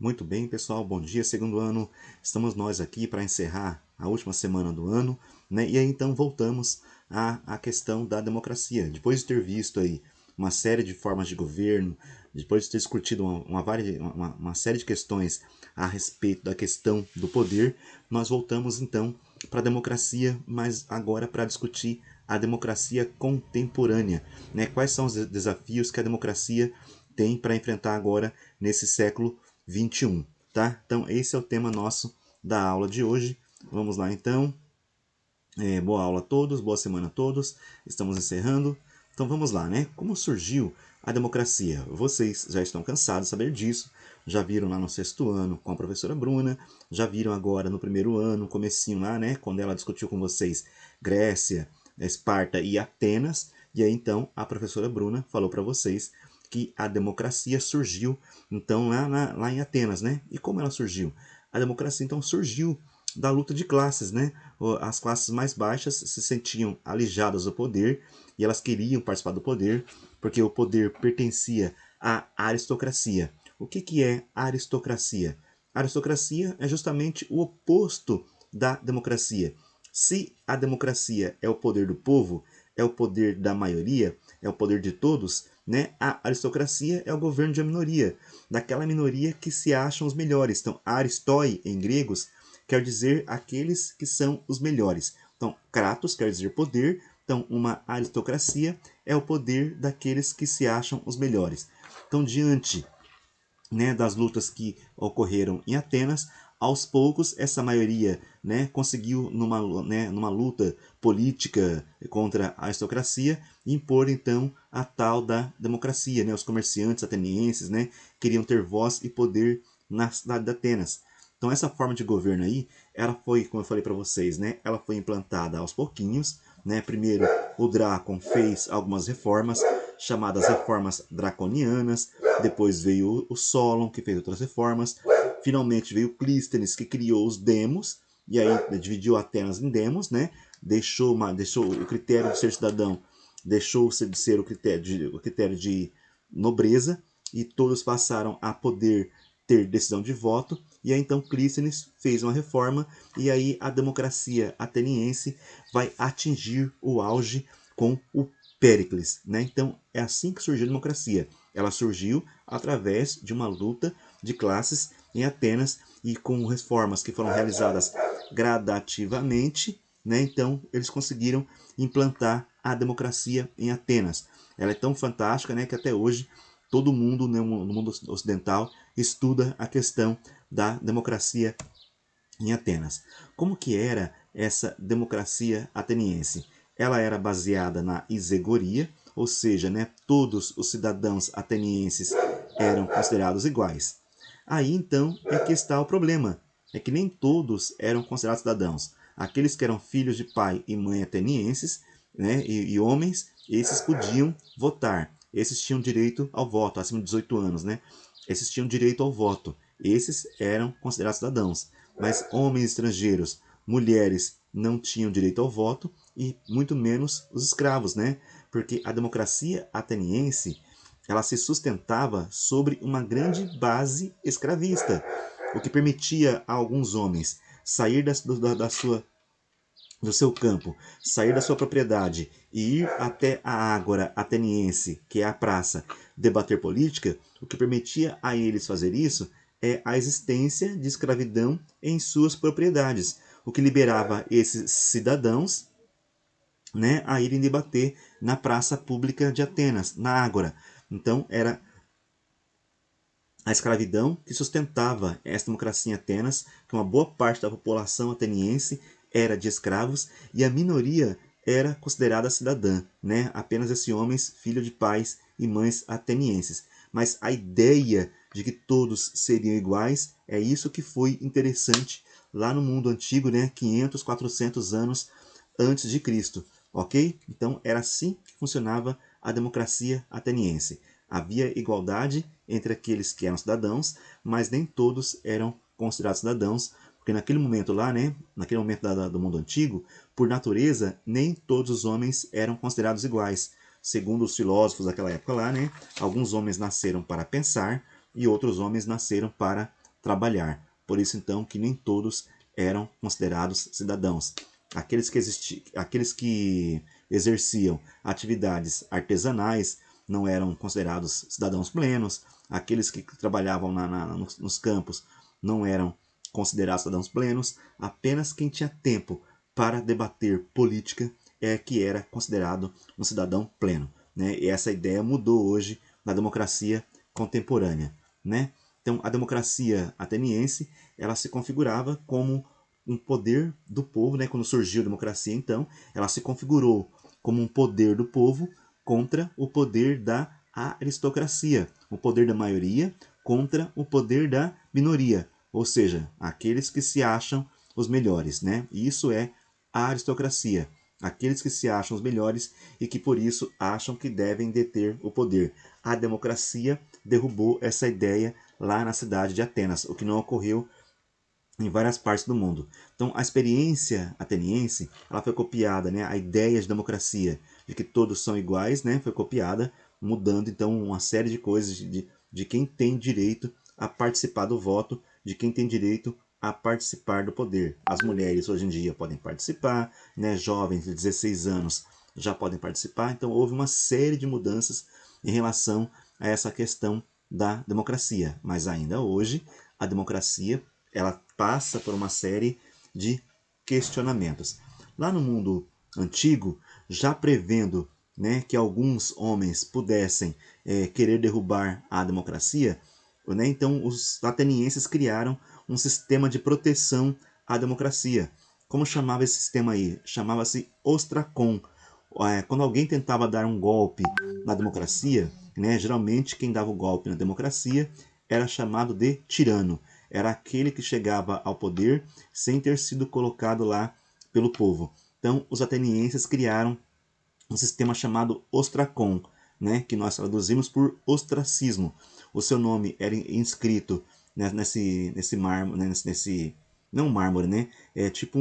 Muito bem, pessoal, bom dia, segundo ano. Estamos nós aqui para encerrar a última semana do ano, né? E aí então voltamos à questão da democracia. Depois de ter visto aí uma série de formas de governo, depois de ter discutido uma série de questões a respeito da questão do poder, nós voltamos então para a democracia, mas agora para discutir a democracia contemporânea, né? Quais são os desafios que a democracia tem para enfrentar agora nesse século 21, tá? Então esse é o tema nosso da aula de hoje. Vamos lá então. Boa aula a todos, boa semana a todos. Estamos encerrando. Então vamos lá, né? Como surgiu a democracia? Vocês já estão cansados de saber disso. Já viram lá no sexto ano com a professora Bruna, já viram agora no primeiro ano, comecinho lá, né? Quando ela discutiu com vocês Grécia, Esparta e Atenas. E aí então a professora Bruna falou para vocês que a democracia surgiu então lá em Atenas, né? E como ela surgiu? A democracia então surgiu da luta de classes, né? As classes mais baixas se sentiam alijadas do poder e elas queriam participar do poder porque o poder pertencia à aristocracia. O que é aristocracia? A aristocracia é justamente o oposto da democracia. Se a democracia é o poder do povo, é o poder da maioria, é o poder de todos, né? A aristocracia é o governo de uma minoria, daquela minoria que se acham os melhores. Então, aristoi em gregos quer dizer aqueles que são os melhores. Então, kratos quer dizer poder. Então, uma aristocracia é o poder daqueles que se acham os melhores. Então, diante, né, das lutas que ocorreram em Atenas, aos poucos essa maioria, né, conseguiu numa luta política contra a aristocracia impor então a tal da democracia, né? Os comerciantes atenienses, né, queriam ter voz e poder na cidade de Atenas. Então essa forma de governo aí, ela foi, como eu falei para vocês, né, ela foi implantada aos pouquinhos, né? Primeiro o Drácon fez algumas reformas chamadas reformas draconianas, depois veio o Solon, que fez outras reformas, finalmente veio Clístenes, que criou os demos, e aí dividiu Atenas em demos, né? Deixou o critério de ser cidadão, deixou de ser o critério de nobreza, e todos passaram a poder ter decisão de voto, e aí então Clístenes fez uma reforma, e aí a democracia ateniense vai atingir o auge com o Péricles, né? Então é assim que surgiu a democracia. Ela surgiu através de uma luta de classes em Atenas e com reformas que foram realizadas gradativamente, né? Então eles conseguiram implantar a democracia em Atenas. Ela é tão fantástica, né, que até hoje todo mundo, né, no mundo ocidental estuda a questão da democracia em Atenas. Como que era essa democracia ateniense? Ela era baseada na isegoria, ou seja, né, todos os cidadãos atenienses eram considerados iguais. Aí então é que está o problema, é que nem todos eram considerados cidadãos. Aqueles que eram filhos de pai e mãe atenienses, né, e homens, esses podiam votar. Esses tinham direito ao voto, acima de 18 anos, né? Esses tinham direito ao voto. Esses eram considerados cidadãos. Mas homens estrangeiros, mulheres não tinham direito ao voto e muito menos os escravos, né? Porque a democracia ateniense, ela se sustentava sobre uma grande base escravista, o que permitia a alguns homens sair do seu campo, sair da sua propriedade e ir até a ágora ateniense, que é a praça, debater política. O que permitia a eles fazer isso é a existência de escravidão em suas propriedades, o que liberava esses cidadãos, né, a irem debater na praça pública de Atenas, na ágora. Então era a escravidão que sustentava essa democracia em Atenas, que uma boa parte da população ateniense era de escravos e a minoria era considerada cidadã, né? Apenas esses homens, filhos de pais e mães atenienses. Mas a ideia de que todos seriam iguais é isso que foi interessante lá no mundo antigo, né? 500, 400 anos antes de Cristo, ok? Então era assim que funcionava a democracia ateniense. Havia igualdade entre aqueles que eram cidadãos, mas nem todos eram considerados cidadãos, porque naquele momento lá, né, naquele momento do mundo antigo, por natureza, nem todos os homens eram considerados iguais. Segundo os filósofos daquela época lá, né, alguns homens nasceram para pensar e outros homens nasceram para trabalhar. Por isso, então, que nem todos eram considerados cidadãos. Aqueles que exerciam atividades artesanais não eram considerados cidadãos plenos, aqueles que trabalhavam nos campos não eram considerados cidadãos plenos, apenas quem tinha tempo para debater política é que era considerado um cidadão pleno. Né? E essa ideia mudou hoje na democracia contemporânea. Né? Então, a democracia ateniense ela se configurava como um poder do povo, né? Quando surgiu a democracia, então, ela se configurou como um poder do povo contra o poder da aristocracia, o poder da maioria contra o poder da minoria, ou seja, aqueles que se acham os melhores, né? E isso é a aristocracia, aqueles que se acham os melhores e que por isso acham que devem deter o poder. A democracia derrubou essa ideia lá na cidade de Atenas, o que não ocorreu em várias partes do mundo. Então, a experiência ateniense ela foi copiada, né? A ideia de democracia, de que todos são iguais, né? Foi copiada, mudando então uma série de coisas de quem tem direito a participar do voto, de quem tem direito a participar do poder. As mulheres hoje em dia podem participar, né? Jovens de 16 anos já podem participar. Então, houve uma série de mudanças em relação a essa questão da democracia. Mas ainda hoje, a democracia ela passa por uma série de questionamentos. Lá no mundo antigo, já prevendo, né, que alguns homens pudessem querer derrubar a democracia, né, então os atenienses criaram um sistema de proteção à democracia. Como chamava esse sistema aí? Chamava-se ostracon. Quando alguém tentava dar um golpe na democracia, né, geralmente quem dava o golpe na democracia era chamado de tirano. Era aquele que chegava ao poder sem ter sido colocado lá pelo povo. Então, os atenienses criaram um sistema chamado ostracon, né, que nós traduzimos por ostracismo. O seu nome era inscrito nesse mármore, não mármore, né? É tipo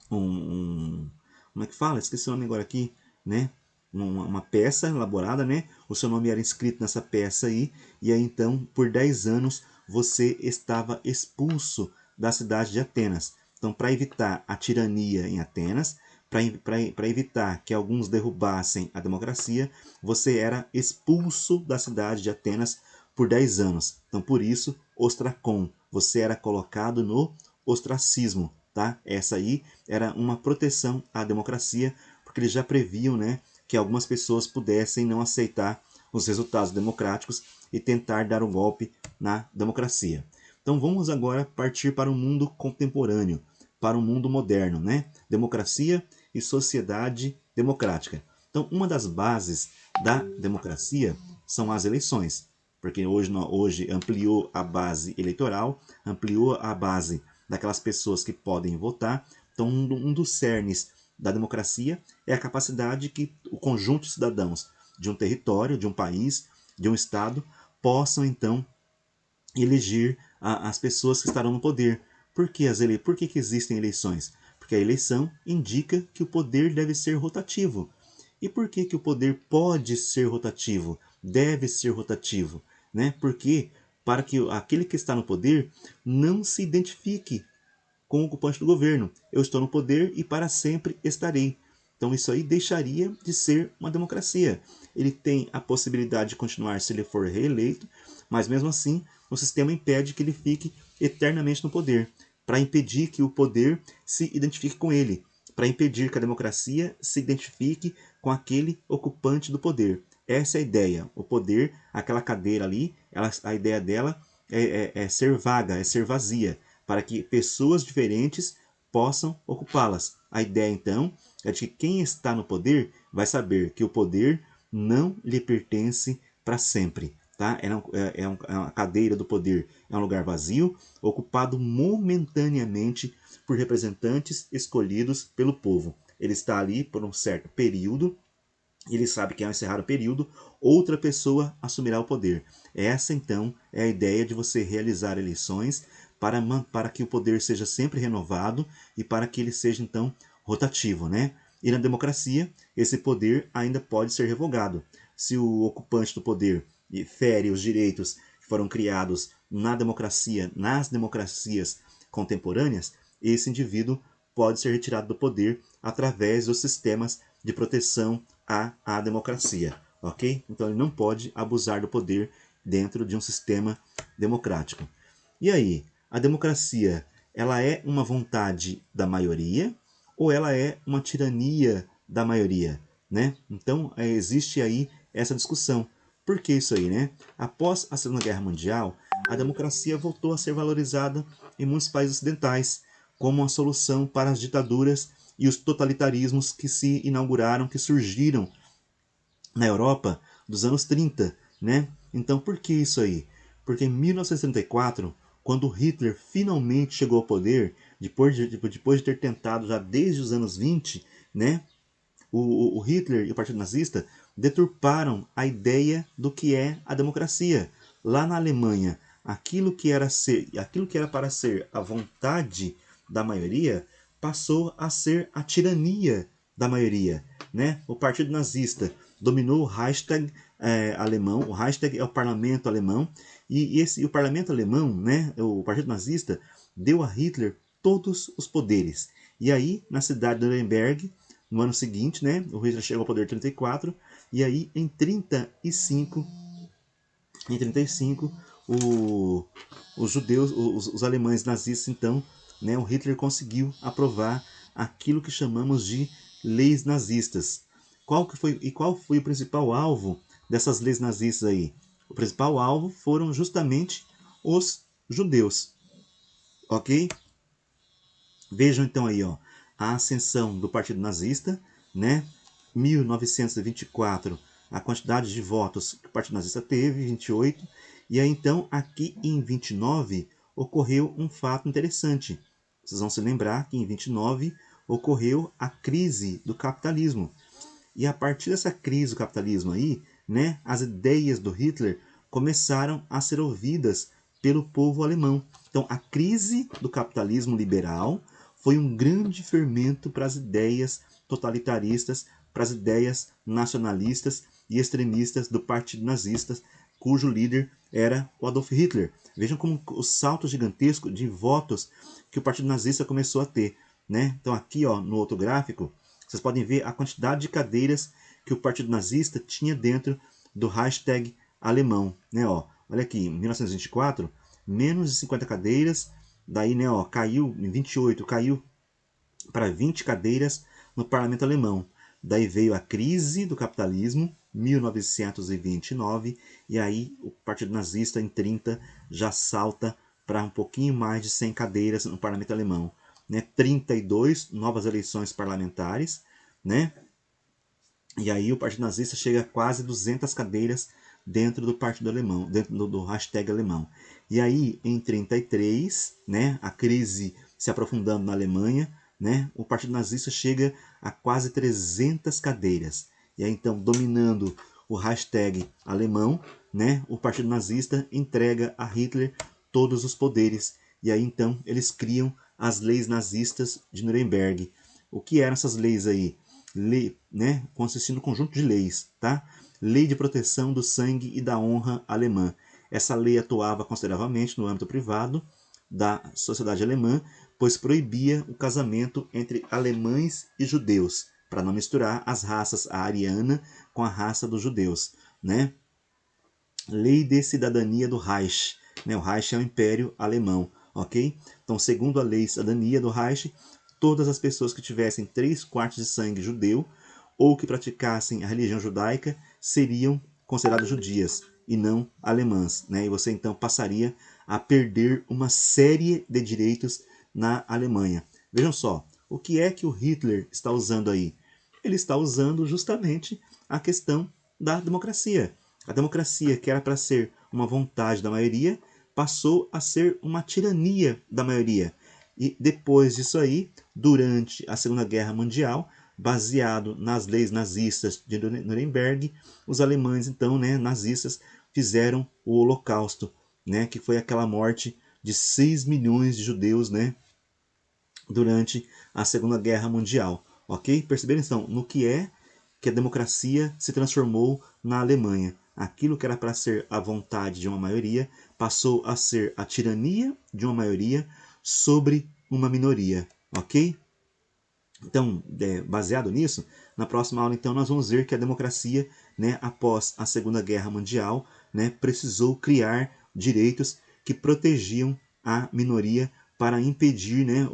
como é que fala? Esqueci o nome agora aqui, né? Uma peça elaborada, né? O seu nome era inscrito nessa peça aí, e aí então, por 10 anos, você estava expulso da cidade de Atenas. Então, para evitar a tirania em Atenas, para evitar que alguns derrubassem a democracia, você era expulso da cidade de Atenas por 10 anos. Então, por isso, ostracon, você era colocado no ostracismo. Tá? Essa aí era uma proteção à democracia, porque eles já previam, né, que algumas pessoas pudessem não aceitar os resultados democráticos e tentar dar um golpe na democracia. Então vamos agora partir para o mundo contemporâneo, para o mundo moderno, né? Democracia e sociedade democrática. Então, uma das bases da democracia são as eleições, porque hoje ampliou a base eleitoral, ampliou a base daquelas pessoas que podem votar. Então, um dos cernes da democracia é a capacidade que o conjunto de cidadãos de um território, de um país, de um estado, possam então eleger as pessoas que estarão no poder. Por que existem eleições? Porque a eleição indica que o poder deve ser rotativo. E por que o poder pode ser rotativo? Deve ser rotativo, né? Porque para que aquele que está no poder não se identifique com o ocupante do governo. Eu estou no poder e para sempre estarei. Então isso aí deixaria de ser uma democracia. Ele tem a possibilidade de continuar se ele for reeleito, mas mesmo assim o sistema impede que ele fique eternamente no poder, para impedir que o poder se identifique com ele, para impedir que a democracia se identifique com aquele ocupante do poder. Essa é a ideia. O poder, aquela cadeira ali, a ideia dela é ser vaga, é ser vazia, para que pessoas diferentes possam ocupá-las. A ideia, então, é de que quem está no poder vai saber que o poder não lhe pertence para sempre. Tá? É uma cadeira do poder, é um lugar vazio, ocupado momentaneamente por representantes escolhidos pelo povo. Ele está ali por um certo período, ele sabe que ao encerrar o período, outra pessoa assumirá o poder. Essa, então, é a ideia de você realizar eleições para que o poder seja sempre renovado e para que ele seja, então, rotativo, né? E na democracia, esse poder ainda pode ser revogado. Se o ocupante do poder fere os direitos que foram criados na democracia, nas democracias contemporâneas, esse indivíduo pode ser retirado do poder através dos sistemas de proteção à democracia, ok? Então ele não pode abusar do poder dentro de um sistema democrático. E aí, a democracia, ela é uma vontade da maioria ou ela é uma tirania da maioria, né? Então existe aí essa discussão. Por que isso aí, né? Após a Segunda Guerra Mundial, a democracia voltou a ser valorizada em muitos países ocidentais como uma solução para as ditaduras e os totalitarismos que se inauguraram, que surgiram na Europa dos anos 30, né? Então, por que isso aí? Porque em 1934, quando Hitler finalmente chegou ao poder, depois de ter tentado já desde os anos 20, né? O Hitler e o Partido Nazista deturparam a ideia do que é a democracia. Lá na Alemanha, aquilo que era para ser a vontade da maioria passou a ser a tirania da maioria, né? O Partido Nazista dominou o Reichstag alemão. O Reichstag é o parlamento alemão e o parlamento alemão, né? O Partido Nazista deu a Hitler todos os poderes. E aí, na cidade de Nuremberg, no ano seguinte, né, o Hitler chegou ao poder em 34, e aí em 35, os judeus, os alemães nazistas, então, né, o Hitler conseguiu aprovar aquilo que chamamos de leis nazistas. Qual foi o principal alvo dessas leis nazistas aí? O principal alvo foram justamente os judeus, ok? Vejam então aí, ó, a ascensão do Partido Nazista, né? 1924, a quantidade de votos que o Partido Nazista teve, 28, e aí então aqui em 29 ocorreu um fato interessante. Vocês vão se lembrar que em 29 ocorreu a crise do capitalismo. E a partir dessa crise do capitalismo aí, né, as ideias do Hitler começaram a ser ouvidas pelo povo alemão. Então, a crise do capitalismo liberal foi um grande fermento para as ideias totalitaristas, para as ideias nacionalistas e extremistas do Partido Nazista, cujo líder era o Adolf Hitler. Vejam como o salto gigantesco de votos que o Partido Nazista começou a ter, né? Então aqui, ó, no outro gráfico, vocês podem ver a quantidade de cadeiras que o Partido Nazista tinha dentro do Reichstag alemão, né? Ó, olha aqui, em 1924, menos de 50 cadeiras, daí, né, ó, caiu em 28, caiu para 20 cadeiras no parlamento alemão. Daí veio a crise do capitalismo, 1929, e aí o Partido Nazista em 30 já salta para um pouquinho mais de 100 cadeiras no parlamento alemão, né? 32 novas eleições parlamentares, né? E aí o Partido Nazista chega a quase 200 cadeiras dentro do Partido Alemão, dentro do hashtag alemão. E aí, em 33, né, a crise se aprofundando na Alemanha, né, o Partido Nazista chega a quase 300 cadeiras. E aí, então, dominando o hashtag alemão, né, o Partido Nazista entrega a Hitler todos os poderes. E aí, então, eles criam as leis nazistas de Nuremberg. O que eram essas leis aí? Lei, né, consistindo em um conjunto de leis, tá? Lei de proteção do sangue e da honra alemã. Essa lei atuava consideravelmente no âmbito privado da sociedade alemã, pois proibia o casamento entre alemães e judeus, para não misturar as raças, a ariana com a raça dos judeus, né? Lei de cidadania do Reich, né? O Reich é o Império Alemão, ok? Então, segundo a lei de cidadania do Reich, todas as pessoas que tivessem 3/4 de sangue judeu ou que praticassem a religião judaica seriam consideradas judias e não alemãs, né? E você então passaria a perder uma série de direitos na Alemanha. Vejam só, o que é que o Hitler está usando aí? Ele está usando justamente a questão da democracia. A democracia, que era para ser uma vontade da maioria, passou a ser uma tirania da maioria. E depois disso aí, durante a Segunda Guerra Mundial, baseado nas leis nazistas de Nuremberg, os alemães, então, né, nazistas, fizeram o Holocausto, né, que foi aquela morte de 6 milhões de judeus, né, durante a Segunda Guerra Mundial. Ok? Perceberam então no que é que a democracia se transformou na Alemanha. aquilo que era para ser a vontade de uma maioria passou a ser a tirania de uma maioria sobre uma minoria, ok? Então, baseado nisso, na próxima aula então nós vamos ver que a democracia, né, após a Segunda Guerra Mundial, né, precisou criar direitos que protegiam a minoria para impedir, né,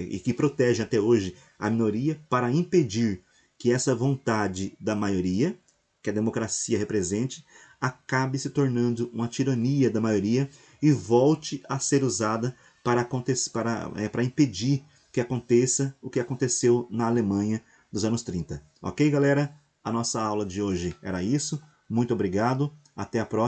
e que protege até hoje a minoria para impedir que essa vontade da maioria, que a democracia represente, acabe se tornando uma tirania da maioria e volte a ser usada para impedir que aconteça o que aconteceu na Alemanha dos anos 30. Ok, galera? A nossa aula de hoje era isso. Muito obrigado. Até a próxima.